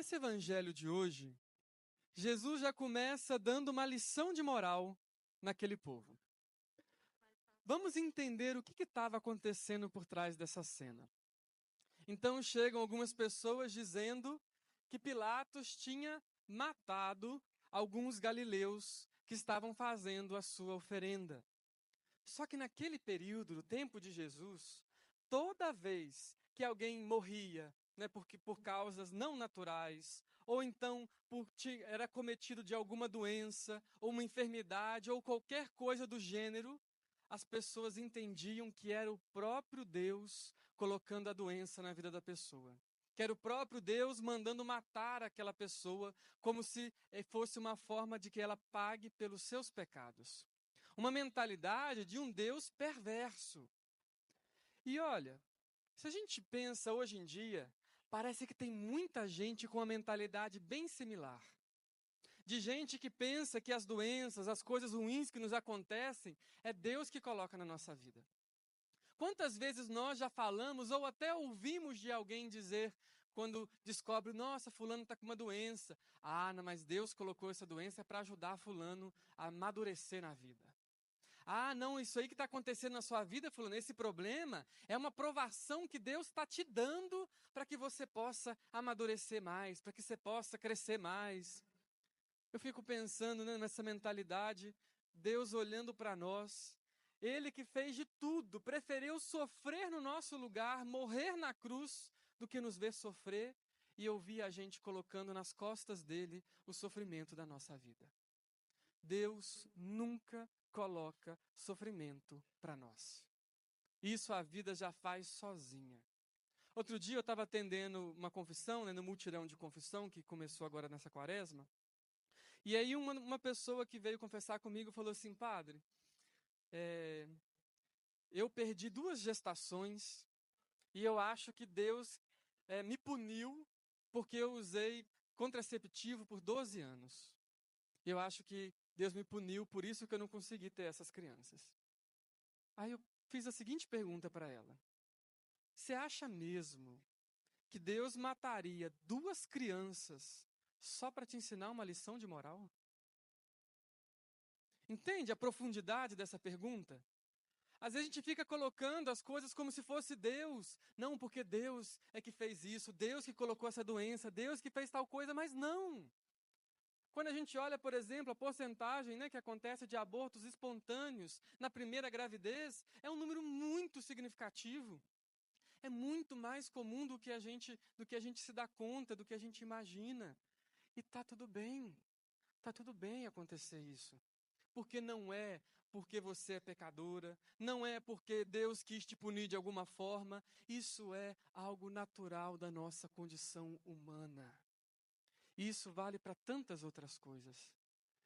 Nesse evangelho de hoje, Jesus já começa dando uma lição de moral naquele povo. Vamos entender o que estava acontecendo por trás dessa cena. Então chegam algumas pessoas dizendo que Pilatos tinha matado alguns galileus que estavam fazendo a sua oferenda. Só que naquele período, no tempo de Jesus, toda vez que alguém morria, porque por causas não naturais, ou então era cometido de alguma doença, ou uma enfermidade, ou qualquer coisa do gênero, as pessoas entendiam que era o próprio Deus colocando a doença na vida da pessoa. Que era o próprio Deus mandando matar aquela pessoa, como se fosse uma forma de que ela pague pelos seus pecados. Uma mentalidade de um Deus perverso. E olha, se a gente pensa hoje em dia, parece que tem muita gente com uma mentalidade bem similar. De gente que pensa que as doenças, as coisas ruins que nos acontecem, é Deus que coloca na nossa vida. Quantas vezes nós já falamos ou até ouvimos de alguém dizer, quando descobre, nossa, fulano está com uma doença. Ah, não, mas Deus colocou essa doença para ajudar fulano a amadurecer na vida. Ah, não, isso aí que está acontecendo na sua vida, fulano, esse problema é uma provação que Deus está te dando para que você possa amadurecer mais, para que você possa crescer mais. Eu fico pensando, nessa mentalidade, Deus olhando para nós, Ele que fez de tudo, preferiu sofrer no nosso lugar, morrer na cruz, do que nos ver sofrer e ouvir a gente colocando nas costas dele o sofrimento da nossa vida. Deus nunca coloca sofrimento para nós. Isso a vida já faz sozinha. Outro dia eu estava atendendo uma confissão, no multirão de confissão, que começou agora nessa quaresma. E aí uma pessoa que veio confessar comigo falou assim, padre, eu perdi 2 gestações e eu acho que Deus me puniu porque eu usei contraceptivo por 12 anos. Eu acho que Deus me puniu, por isso que eu não consegui ter essas crianças. Aí eu fiz a seguinte pergunta para ela. Você acha mesmo que Deus mataria 2 crianças só para te ensinar uma lição de moral? Entende a profundidade dessa pergunta? Às vezes a gente fica colocando as coisas como se fosse Deus. Não, porque Deus é que fez isso, Deus que colocou essa doença, Deus que fez tal coisa, mas não. Quando a gente olha, por exemplo, a porcentagem que acontece de abortos espontâneos na primeira gravidez, é um número muito significativo. É muito mais comum do que a gente se dá conta, do que a gente imagina. E tá tudo bem acontecer isso. Porque não é porque você é pecadora, não é porque Deus quis te punir de alguma forma, isso é algo natural da nossa condição humana. Isso vale para tantas outras coisas.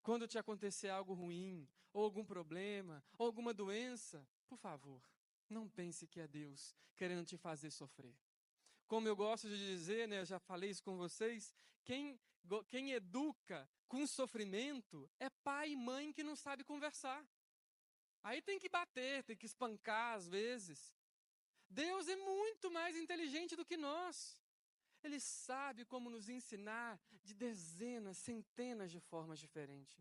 Quando te acontecer algo ruim, ou algum problema, ou alguma doença, por favor, não pense que é Deus querendo te fazer sofrer. Como eu gosto de dizer, eu já falei isso com vocês, quem educa com sofrimento é pai e mãe que não sabe conversar. Aí tem que bater, tem que espancar às vezes. Deus é muito mais inteligente do que nós. Ele sabe como nos ensinar de dezenas, centenas de formas diferentes.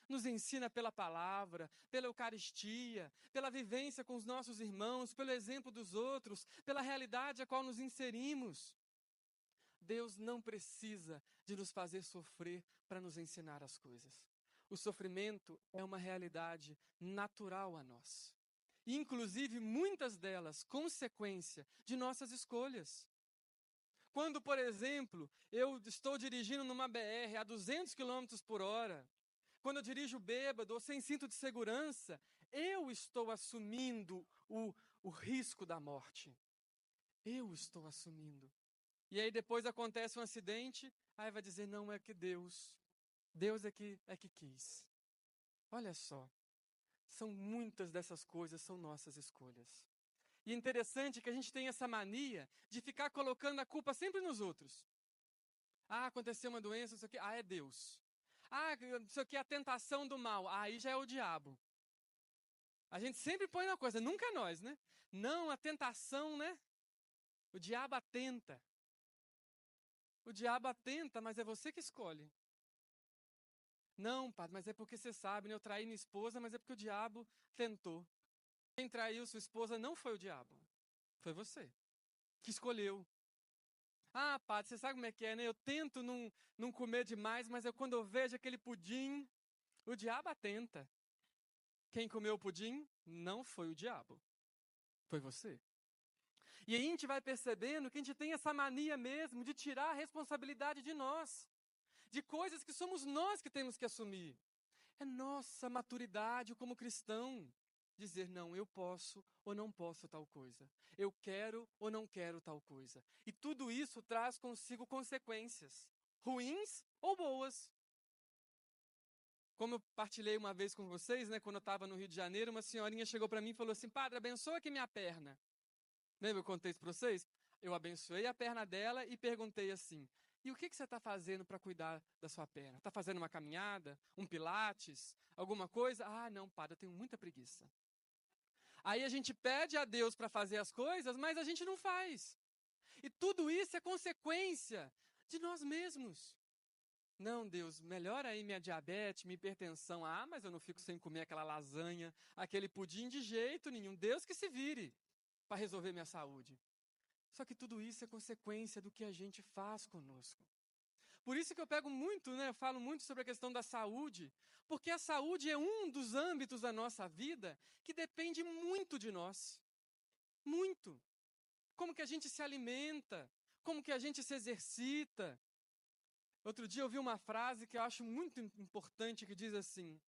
Nos ensina pela palavra, pela Eucaristia, pela vivência com os nossos irmãos, pelo exemplo dos outros, pela realidade a qual nos inserimos. Deus não precisa de nos fazer sofrer para nos ensinar as coisas. O sofrimento é uma realidade natural a nós. E, inclusive, muitas delas, consequência de nossas escolhas. Quando, por exemplo, eu estou dirigindo numa BR a 200 km por hora, quando eu dirijo bêbado ou sem cinto de segurança, eu estou assumindo o risco da morte. Eu estou assumindo. E aí depois acontece um acidente, aí vai dizer, não, é que Deus é que quis. Olha só, são muitas dessas coisas, são nossas escolhas. E é interessante que a gente tem essa mania de ficar colocando a culpa sempre nos outros. Ah, aconteceu uma doença, isso aqui, é Deus. Ah, isso aqui é a tentação do mal, aí já é o diabo. A gente sempre põe uma coisa, nunca nós, né? Não, a tentação, O diabo atenta. O diabo atenta, mas é você que escolhe. Não, padre, mas é porque você sabe, né? Eu traí minha esposa, mas é porque o diabo tentou. Quem traiu sua esposa não foi o diabo, foi você que escolheu. Ah, padre, você sabe como é que é, né? Eu tento não comer demais, mas quando eu vejo aquele pudim, o diabo atenta. Quem comeu o pudim não foi o diabo, foi você. E aí a gente vai percebendo que a gente tem essa mania mesmo de tirar a responsabilidade de nós, de coisas que somos nós que temos que assumir. É nossa maturidade como cristão dizer, não, eu posso ou não posso tal coisa. Eu quero ou não quero tal coisa. E tudo isso traz consigo consequências, ruins ou boas. Como eu partilhei uma vez com vocês, né, quando eu estava no Rio de Janeiro, uma senhorinha chegou para mim e falou assim, padre, abençoa aqui minha perna. Lembra que eu contei isso para vocês? Eu abençoei a perna dela e perguntei assim, e o que você está fazendo para cuidar da sua perna? Está fazendo uma caminhada? Um pilates? Alguma coisa? Ah, não, padre, eu tenho muita preguiça. Aí a gente pede a Deus para fazer as coisas, mas a gente não faz. E tudo isso é consequência de nós mesmos. Não, Deus, melhora aí minha diabetes, minha hipertensão. Ah, mas eu não fico sem comer aquela lasanha, aquele pudim de jeito nenhum. Deus que se vire para resolver minha saúde. Só que tudo isso é consequência do que a gente faz conosco. Por isso que eu pego muito, né, eu falo muito sobre a questão da saúde, porque a saúde é um dos âmbitos da nossa vida que depende muito de nós. Muito. Como que a gente se alimenta, como que a gente se exercita. Outro dia eu vi uma frase que eu acho muito importante que diz assim: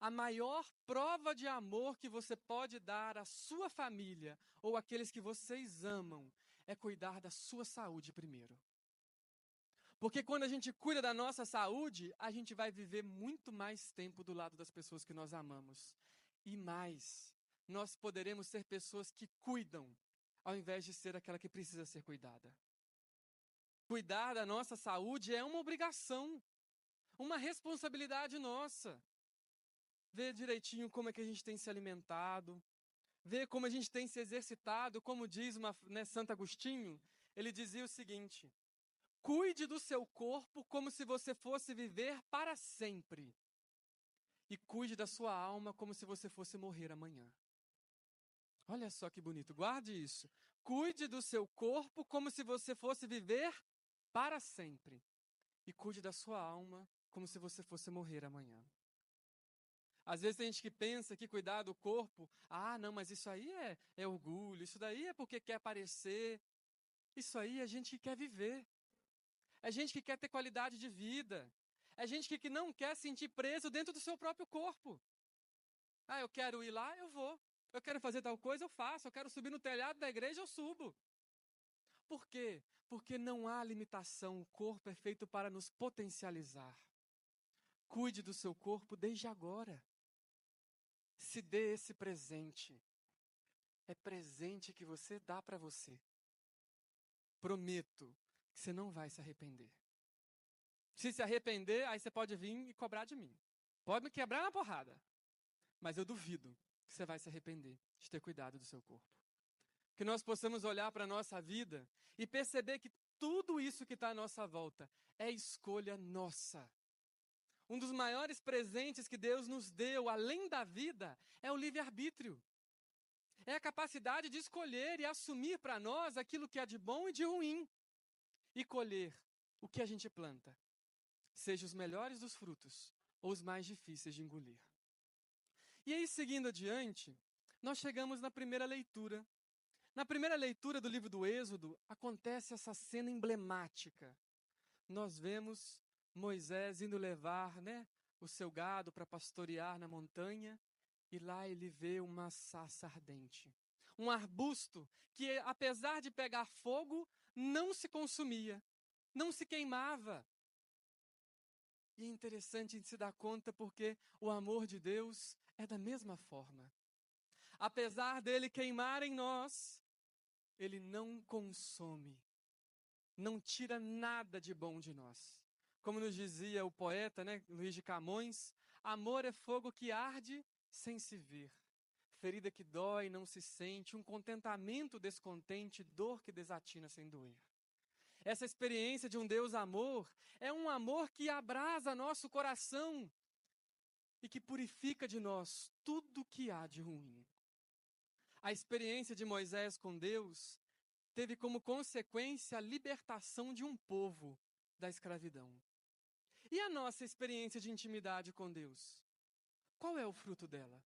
a maior prova de amor que você pode dar à sua família ou àqueles que vocês amam é cuidar da sua saúde primeiro. Porque quando a gente cuida da nossa saúde, a gente vai viver muito mais tempo do lado das pessoas que nós amamos. E mais, nós poderemos ser pessoas que cuidam, ao invés de ser aquela que precisa ser cuidada. Cuidar da nossa saúde é uma obrigação, uma responsabilidade nossa. Ver direitinho como é que a gente tem se alimentado, ver como a gente tem se exercitado, como diz Santo Agostinho, ele dizia o seguinte: cuide do seu corpo como se você fosse viver para sempre. E cuide da sua alma como se você fosse morrer amanhã. Olha só que bonito, guarde isso. Cuide do seu corpo como se você fosse viver para sempre. E cuide da sua alma como se você fosse morrer amanhã. Às vezes tem gente que pensa que cuidar do corpo, ah, não, mas isso aí é orgulho, isso daí é porque quer aparecer. Isso aí é gente que quer viver. É gente que quer ter qualidade de vida. É gente que não quer se sentir preso dentro do seu próprio corpo. Ah, eu quero ir lá, eu vou. Eu quero fazer tal coisa, eu faço. Eu quero subir no telhado da igreja, eu subo. Por quê? Porque não há limitação. O corpo é feito para nos potencializar. Cuide do seu corpo desde agora. Se dê esse presente. É presente que você dá para você. Prometo que você não vai se arrepender. Se arrepender, aí você pode vir e cobrar de mim. Pode me quebrar na porrada. Mas eu duvido que você vai se arrepender de ter cuidado do seu corpo. Que nós possamos olhar para a nossa vida e perceber que tudo isso que está à nossa volta é escolha nossa. Um dos maiores presentes que Deus nos deu, além da vida, é o livre-arbítrio. É a capacidade de escolher e assumir para nós aquilo que é de bom e de ruim. E colher o que a gente planta, seja os melhores dos frutos ou os mais difíceis de engolir. E aí, seguindo adiante, nós chegamos na primeira leitura. Na primeira leitura do livro do Êxodo, acontece essa cena emblemática. Nós vemos Moisés indo levar, o seu gado para pastorear na montanha, e lá ele vê uma sarça ardente. Um arbusto que, apesar de pegar fogo, não se consumia, não se queimava. E é interessante a gente se dar conta porque o amor de Deus é da mesma forma. Apesar dele queimar em nós, ele não consome, não tira nada de bom de nós. Como nos dizia o poeta, Luís de Camões, amor é fogo que arde sem se ver, ferida que dói não se sente, um contentamento descontente, dor que desatina sem doer. Essa experiência de um Deus amor é um amor que abrasa nosso coração e que purifica de nós tudo que há de ruim. A experiência de Moisés com Deus teve como consequência a libertação de um povo da escravidão. E a nossa experiência de intimidade com Deus? Qual é o fruto dela?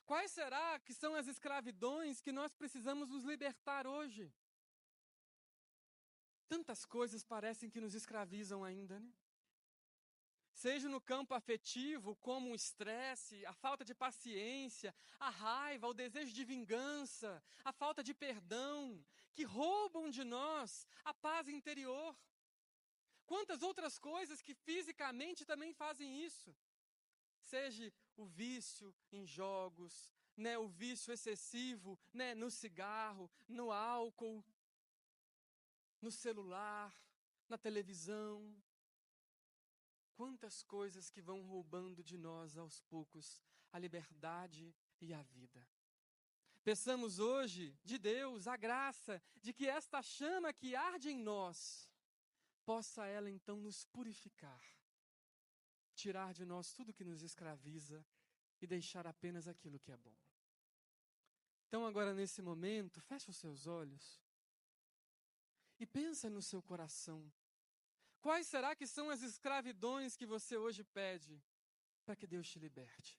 Quais será que são as escravidões que nós precisamos nos libertar hoje? Tantas coisas parecem que nos escravizam ainda, né? Seja no campo afetivo, como o estresse, a falta de paciência, a raiva, o desejo de vingança, a falta de perdão, que roubam de nós a paz interior. Quantas outras coisas que fisicamente também fazem isso? Seja o vício em jogos, né, o vício excessivo, né, no cigarro, no álcool, no celular, na televisão. Quantas coisas que vão roubando de nós aos poucos a liberdade e a vida. Peçamos hoje de Deus a graça de que esta chama que arde em nós, possa ela então nos purificar, tirar de nós tudo que nos escraviza e deixar apenas aquilo que é bom. Então agora nesse momento, feche os seus olhos e pensa no seu coração. Quais será que são as escravidões que você hoje pede para que Deus te liberte?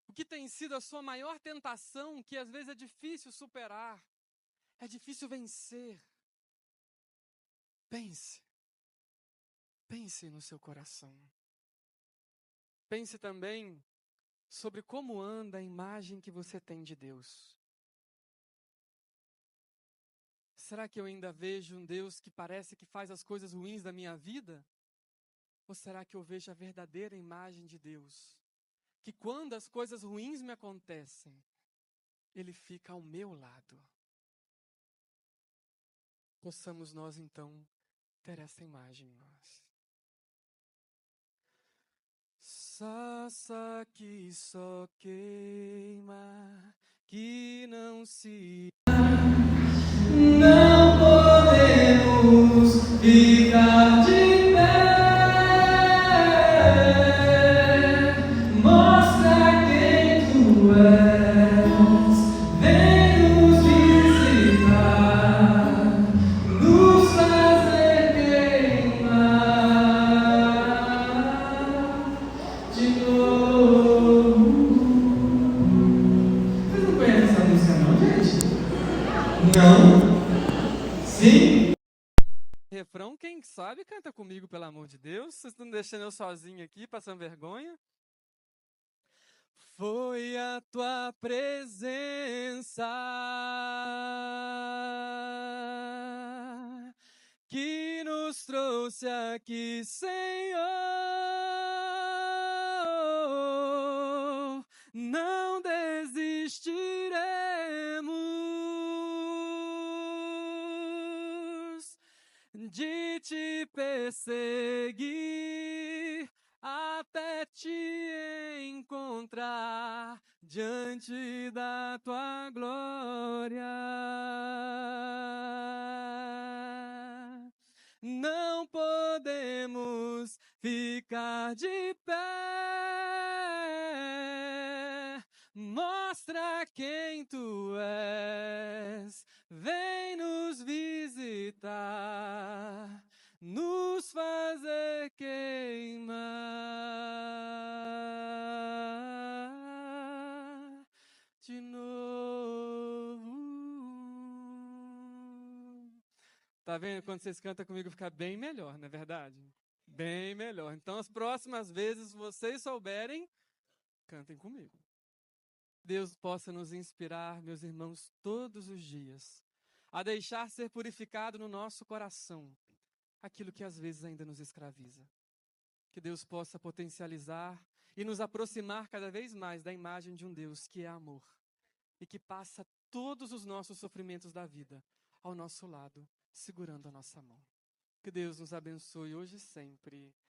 O que tem sido a sua maior tentação, que às vezes é difícil superar, é difícil vencer? Pense no seu coração. Pense também sobre como anda a imagem que você tem de Deus. Será que eu ainda vejo um Deus que parece que faz as coisas ruins da minha vida? Ou será que eu vejo a verdadeira imagem de Deus? Que quando as coisas ruins me acontecem, Ele fica ao meu lado. Possamos nós então ter essa imagem em nós. Sassa que só queima, que não se... Não podemos ficar de pé. Mostra quem tu és. Vem nos visitar, nos fazer queimar de novo. Vocês não conhecem essa música não, gente? Não? Sim? Refrão, quem sabe canta comigo, pelo amor de Deus. Vocês estão deixando eu sozinho aqui, passando vergonha? Foi a tua presença que nos trouxe aqui, Senhor. Não desistiremos de te perseguir até te encontrar diante da tua glória. Não podemos ficar de pé. Mostra quem tu és. Vem nos visitar, nos fazer queimar de novo. Tá vendo? Quando vocês cantam comigo fica bem melhor, não é verdade? Bem melhor. Então, as próximas vezes, vocês souberem, cantem comigo. Deus possa nos inspirar, meus irmãos, todos os dias, a deixar ser purificado no nosso coração aquilo que às vezes ainda nos escraviza. Que Deus possa potencializar e nos aproximar cada vez mais da imagem de um Deus que é amor e que passa todos os nossos sofrimentos da vida ao nosso lado, segurando a nossa mão. Que Deus nos abençoe hoje e sempre.